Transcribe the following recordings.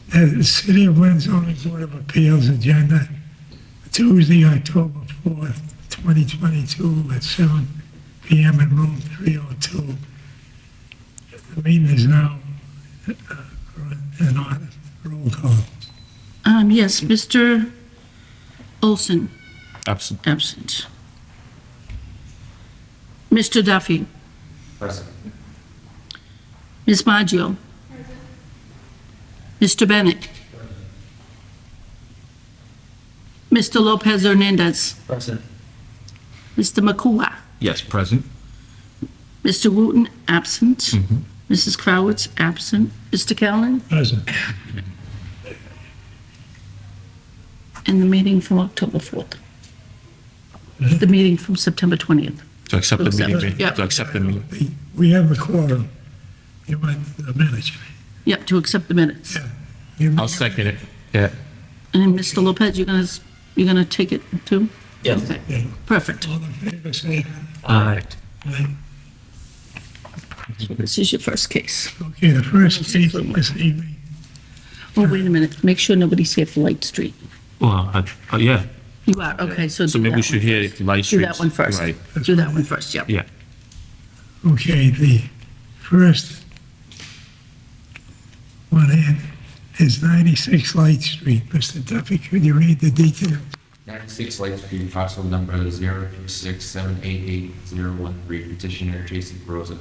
The City of Lynn Zoning Board of Appeals agenda, Tuesday, October 4th, 2022 at 7 p.m. in room 302. The meeting is now in order. Roll call. Yes, Mr. Olson, Absent. absent. Mr. Duffy. Present. Ms. Maggio. Mr. Bennett. Mr. Lopez Hernandez. Present. Mr. Makua. Yes, present. Mr. Wooten, absent. Mhm. Mrs. Crowitz, absent. Mr. Callen. Present. And the meeting from October 4th. The meeting from September 20th. To accept the Accept, meeting. yeah. To accept the meeting. We have the quorum. You want the minutes? Yep, to accept the minutes. Yeah. You- I'll second it. Yeah. And then Mr. Lopez, you're gonna take it too? Yes. Okay, Yeah. perfect. All in favor, say Aye. aye. This is your first case. Okay, the first case this evening, Oh, wait a minute, make sure nobody's here for Light Street. Well, yeah. You are, okay, so So do maybe we that should one. hear if Light Do Street. that one first. Right. Do that one first, yep. Yeah. okay, the first one in is 96 Light Street. Mr. Duffy, could you read the details? 96 Light Street, parcel number 026788013, petitioner Jason Rosa,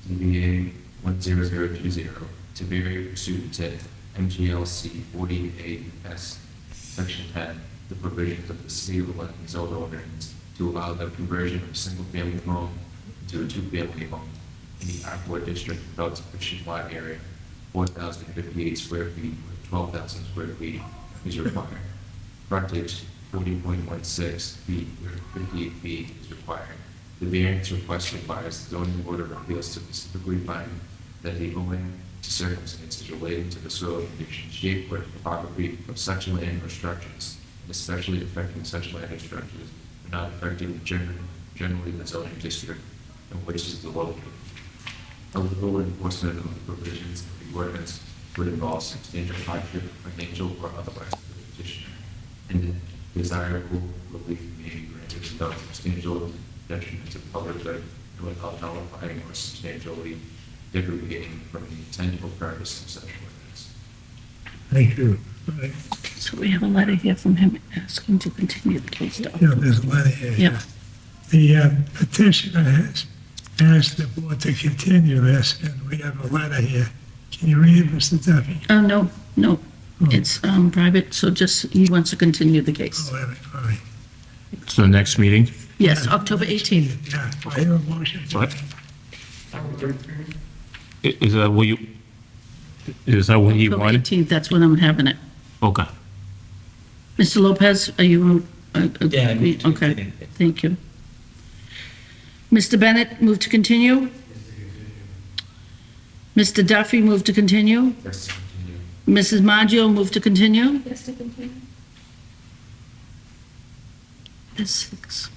DBA 10020, to vary pursuant to MGLC 48AS, Section 10, the provisions of the City of Lynn zone ordinance to allow the conversion of a single-family home into a two-family home in the R4 district without sufficient lot area, 4,058 square feet, or 12,000 square feet is required. Frontage 40.16 feet, where 58 feet is required. The variance request requires the zoning board of appeals to specifically find that the owing to circumstances relating to the soil condition, shape, or topography of such land or structures, and especially affecting such land or structures, are not affecting generally the zoning district in which is located. A legal enforcement of the provisions of the ordinance would involve substantial hardship, financial or otherwise, to the petitioner, and desirable relief may be granted without substantial detriment to the public good and without nullifying or substantially derogating from the intent or purpose of such ordinance. Thank you. Right. So we have a letter here from him asking to continue the case. Yeah, there's a letter here. Yeah. The petitioner has asked the board to continue this, and we have a letter here. Can you read it, Mr. Duffy? No, it's private, so just, he wants to continue the case. Oh, all right. So the next meeting? Yes, October 18th. Yeah, I have a motion. What? Is that what you, is that what he October wanted? 18th, that's when I'm having it. Okay. Mr. Lopez, are you? Yeah, I move to Okay, continue. thank you. Mr. Bennett, move to continue? Mr. Duffy, move to continue? Yes, continue. Mrs. Maggio, move to continue? Yes, to continue. There's 6.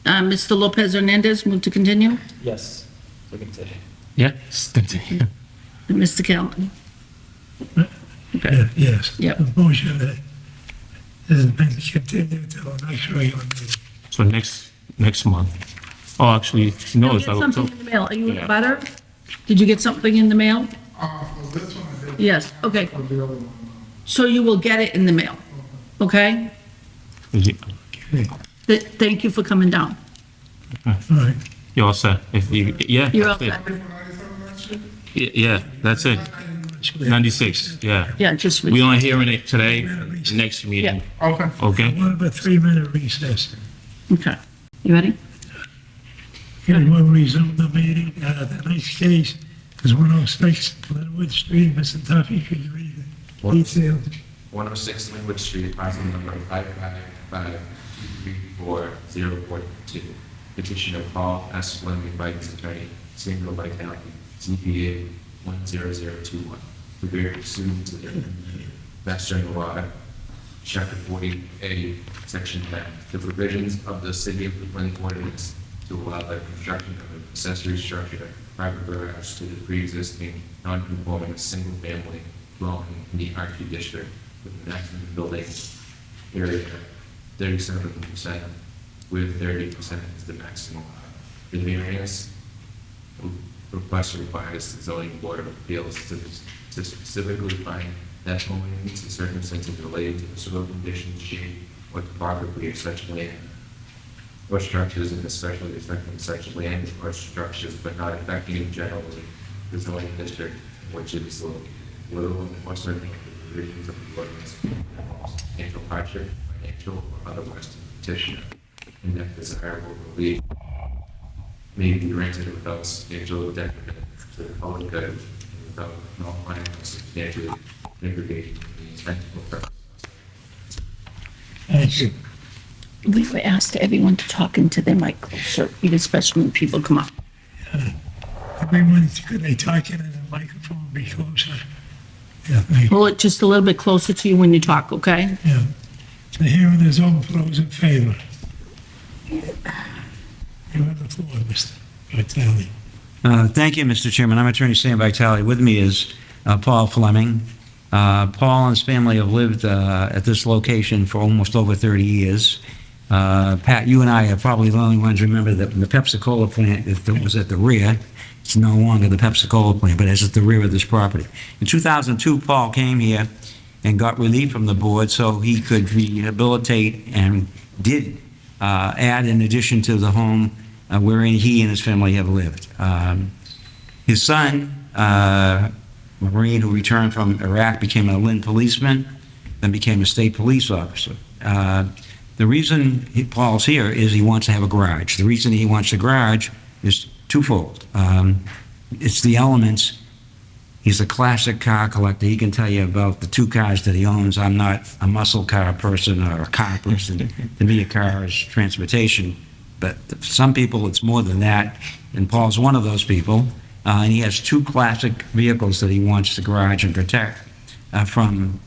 Mr. Lopez Hernandez, move to continue? Yes, to continue. Yeah, let's continue. And Mr. Callen? Yes. Yeah. The motion that has been continued till the next regular meeting. So next month. Oh, actually, no, Did it's you get something October. in the mail? Are you Yeah. a butter? Did you get something in the mail? For this one, I did. Yes, okay. For the other one, So you will get it in the mail, okay? Okay. Thank you for coming down. All right. You all set? If you, yeah. You're all that's it. set. for 97 Main Street? Yeah, that's it. 96, yeah. Yeah, just. We only hearing it today, next meeting, Okay. okay? One of a 3-minute recess. Okay. You ready? Okay, we'll resume the meeting. The next case is 106 Linwood Street. Mr. Duffy, could you read the details? 106 Linwood Street, parcel number 555-234-042. Petitioner Paul S. Fleming by his attorney, Samuel Vitality, ZPA 10021. To bear pursuant to the Mass General Law, Chapter 40A, Section 10, the provisions of the City of Lynn ordinance to allow the construction of an accessory structure, private garage to the pre-existing non-conforming single-family dwelling in the R2 district with a maximum building area 37%, with 30% as the maximum. The variance request requires the zoning board of appeals to specifically find that only in circumstances related to the soil conditions, shape, or topography of such land, or structures, and especially affecting such land or structures, but not affecting generally the zoning district in which it is located. Little enforcement of the provisions of the ordinance involves substantial hardship, financial or otherwise to the petitioner, and that desirable relief may be granted without substantial detriment to the public good and without nullifying or substantially degrading the intent or purpose. Thank you. We were asked everyone to talk into their mic closer, even especially when people come up. Everyone, could they talk into the microphone, be closer? Yeah, thank you. Pull it just a little bit closer to you when you talk, okay? Yeah. The hearing is open for those in favor. You have the floor, Mr. Vitale. Thank you, Mr. Chairman. I'm Attorney Sam Vitale. With me is Paul Fleming. Paul and his family have lived at this location for almost over 30 years. Pat, you and I are probably the only ones who remember that when the Pepsi-Cola plant that was at the rear, it's no longer the Pepsi-Cola plant, but it's at the rear of this property. In 2002, Paul came here and got relief from the board so he could rehabilitate and did add an addition to the home wherein he and his family have lived. His son, Marine, who returned from Iraq, became a Lynn policeman, then became a state police officer. The reason Paul's here is he wants to have a garage. The reason he wants a garage is twofold. It's the elements. He's a classic car collector. He can tell you about the two cars that he owns. I'm not a muscle car person or a car person. To me, a car is transportation. But for some people, it's more than that. And Paul's one of those people. And he has two classic vehicles that he wants to garage and protect from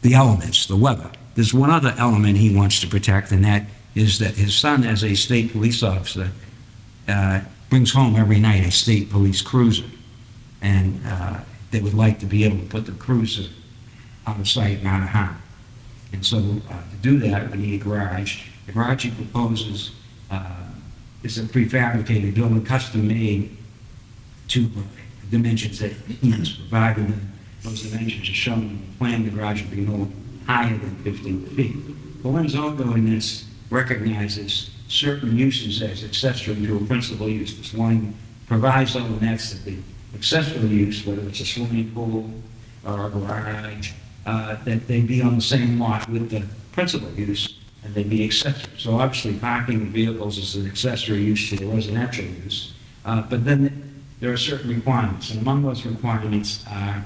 the elements, the weather. There's one other element he wants to protect, and that is that his son, as a state police officer, brings home every night a state police cruiser. And they would like to be able to put the cruiser out of sight and out of harm. And so to do that, we need a garage. The garage he proposes is a prefabricated building, custom made to dimensions that he has provided. Those dimensions are shown in the plan. The garage will be no higher than 15 feet. The Lynn's ordinance recognizes certain uses as accessory to a principal use. This one provides and that's the accessory use, whether it's a swimming pool or a garage, that they be on the same lot with the principal use and they be accessory. So obviously parking vehicles is an accessory use to the residential use. But then there are certain requirements, and among those requirements are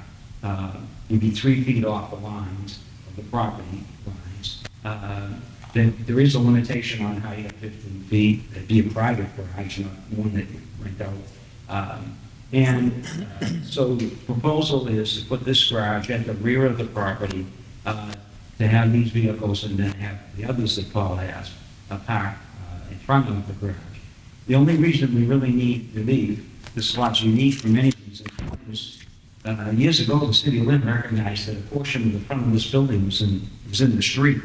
you be 3 feet off the lines of the property lines. Then there is a limitation on how you have 15 feet. It'd be a private garage, not one that you rent out. So the proposal is to put this garage at the rear of the property, to have these vehicles and then have the others that Paul has parked in front of the garage. The only reason we really need relief, this lot's unique for many reasons, is years ago the city of Lynn recognized that a portion of the front of this building was in the street,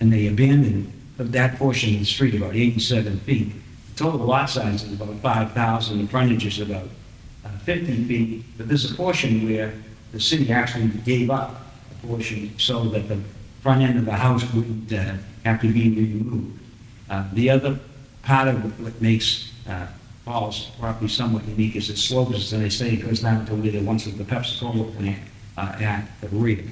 and they abandoned that portion of the street about 87 feet. The total lot size is about 5,000, the frontage is about 50 feet, but there's a portion where the city actually gave up a portion so that the front end of the house wouldn't have to be removed. The other part of what makes Paul's property somewhat unique is its slopes, as they say, it goes down to where there once was the Pepsi-Cola plant at the rear.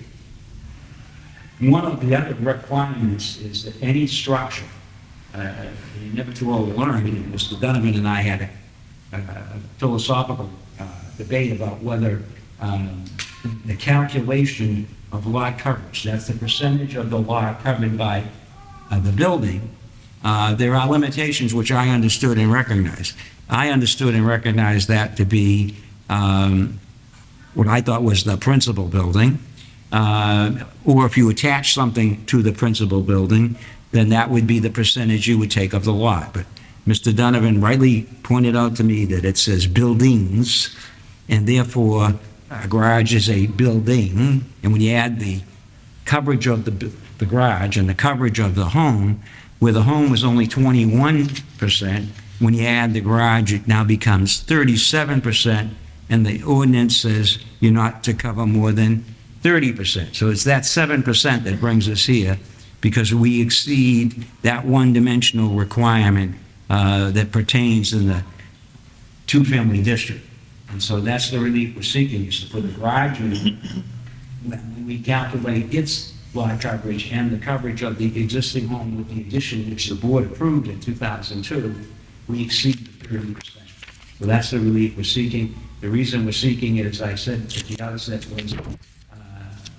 One of the other requirements is that any structure, you're never too old to learn, and Mr. Donovan and I had a philosophical debate about whether the calculation of lot coverage, that's the percentage of the lot covered by the building, there are limitations which I understood and recognized. I understood and recognized that to be what I thought was the principal building, or if you attach something to the principal building, then that would be the percentage you would take of the lot. But Mr. Donovan rightly pointed out to me that it says buildings, and therefore a garage is a building, and when you add the coverage of the garage and the coverage of the home, where the home was only 21%, when you add the garage, it now becomes 37%, and the ordinance says you're not to cover more than 30%. So it's that 7% that brings us here, because we exceed that one-dimensional requirement that pertains in the two-family district. And so that's the relief we're seeking, is to put the garage in. When we calculate its lot coverage and the coverage of the existing home with the addition which the board approved in 2002, we exceed the 30%. So that's the relief we're seeking. The reason we're seeking it, as I said at the outset, was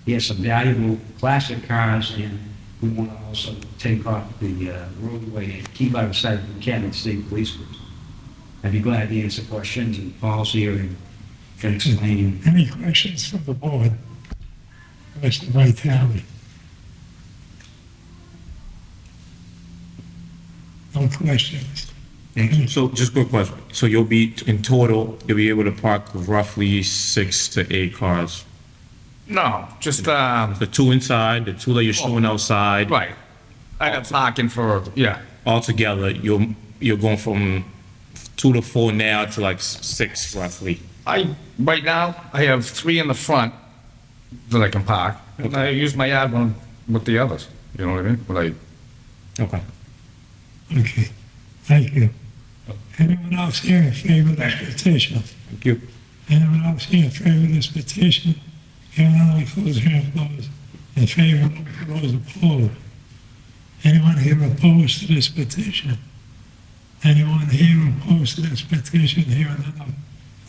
he has some valuable classic cars, and we want to also take off the roadway and keep out of sight of the Canton State Police Cruiser. I'd be glad to answer questions, and Paul's here and can explain. Any questions from the board? Mr. Vitale? No questions? So just quick question. So you'll be, in total, you'll be able to park roughly 6 to 8 cars? No, just, The 2 inside, the 2 that you're showing outside? right. I got parking for, yeah. Altogether, you're going from 2 to 4 now to like 6 roughly? Right now, I have 3 in the front that I can park, and I use my yard one with the others, you know what I mean? Like, Okay. Okay, thank you. Anyone else here in favor of this petition? Thank you. Anyone else here in favor of this petition? Hearing none, I close hearing for those in favor, none for those opposed. Anyone here opposed to this petition? Anyone here opposed to this petition? Hearing none,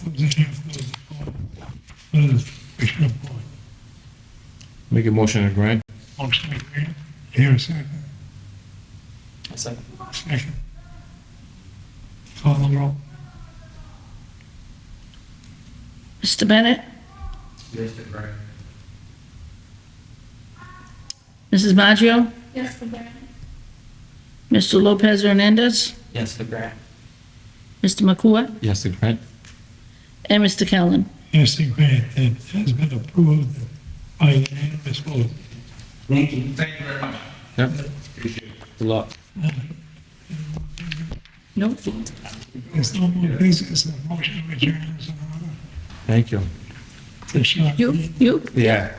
I close hearing for those opposed. Those wish to oppose. Make a motion to grant? Motion to grant. Here a second. Second. Second. Call the roll. Mr. Bennett? Yes, the grant. Mrs. Maggio? Yes, the grant. Mr. Lopez Hernandez? Yes, the grant. Mr. McCoy? Yes, to grant. And Mr. Callen? Yes, the grant that has been approved by unanimous vote. Thank you. thank you very much. Yep. Good luck. Nope. There's no more business, a motion adjourns in order. Thank you. To short You? Yeah.